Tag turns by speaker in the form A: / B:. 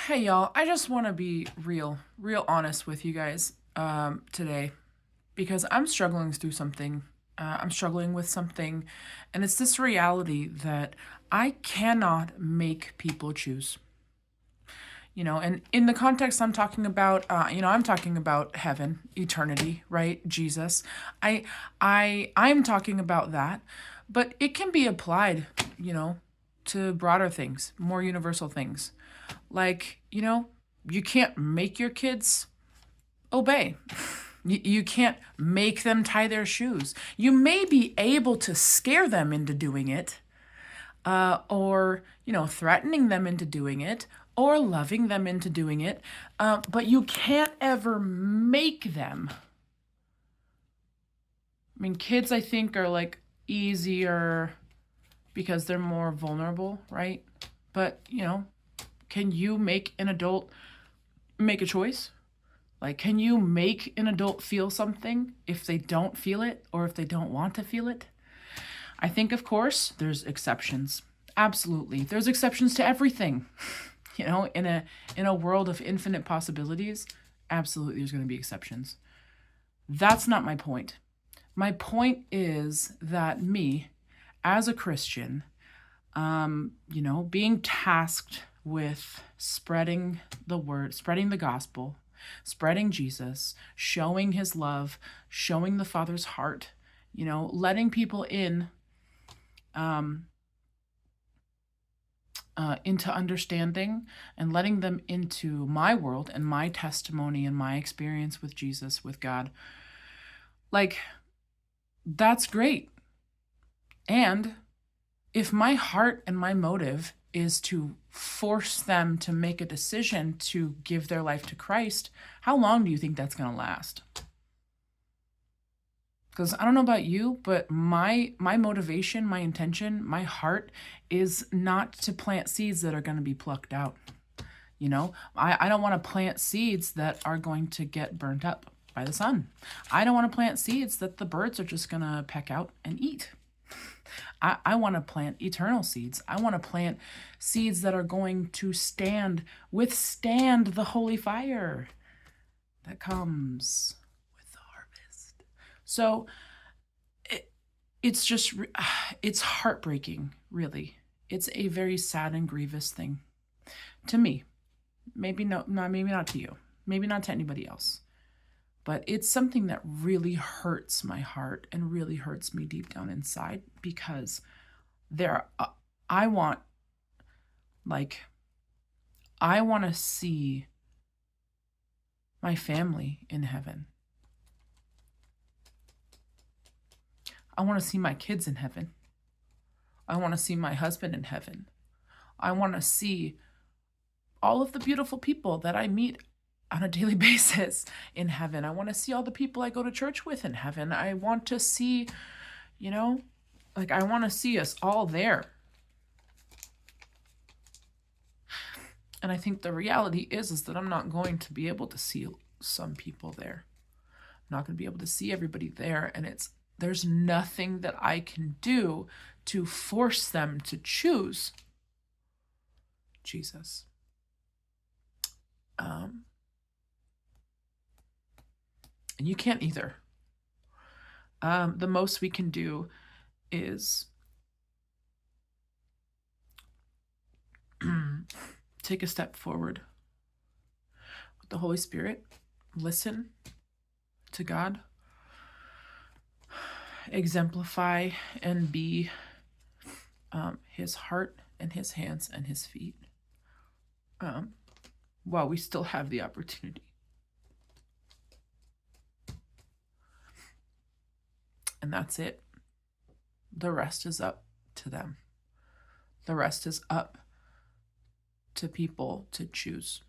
A: Hey y'all, I just want to be real honest with you guys today because I'm struggling through something. I'm struggling with something, and it's this reality that I cannot make people choose. And in the context I'm talking about, I'm talking about heaven, eternity, right? Jesus. I'm talking about that, but it can be applied, you know, to broader things, more universal things. Like, you can't make your kids obey. You can't make them tie their shoes. You may be able to scare them into doing it, or, threatening them into doing it, or loving them into doing it, but you can't ever make them. I mean, kids, I think, are like easier because they're more vulnerable, right? But, can you make an adult make a choice? Like, can you make an adult feel something if they don't feel it or if they don't want to feel it? I think, of course, there's exceptions. Absolutely. There's exceptions to everything. In a world of infinite possibilities, absolutely there's going to be exceptions. That's not my point. My point is that me, as a Christian, being tasked with spreading the word, spreading the gospel, spreading Jesus, showing his love, showing the Father's heart, letting people in into understanding and letting them into my world and my testimony and my experience with Jesus, with God. Like, that's great. And if my heart and my motive is to force them to make a decision to give their life to Christ, how long do you think that's going to last? Because I don't know about you, but my motivation, my intention, my heart is not to plant seeds that are going to be plucked out. I don't want to plant seeds that are going to get burnt up by the sun. I don't want to plant seeds that the birds are just going to peck out and eat. I want to plant eternal seeds. I want to plant seeds that are going to withstand the holy fire that comes with the harvest. So it's heartbreaking, really. It's a very sad and grievous thing to me. Maybe maybe not to you. Maybe not to anybody else. But it's something that really hurts my heart and really hurts me deep down inside because I want to see my family in heaven. I want to see my kids in heaven. I want to see my husband in heaven. I want to see all of the beautiful people that I meet on a daily basis in heaven. I want to see all the people I go to church with in heaven. I want to see, I want to see us all there. And I think the reality is that I'm not going to be able to see some people there. I'm not going to be able to see everybody there. And there's nothing that I can do to force them to choose Jesus. And you can't either. The most we can do is take a step forward with the Holy Spirit, listen to God, exemplify and be his heart and his hands and his feet while we still have the opportunity. And that's it. The rest is up to them. The rest is up to people to choose.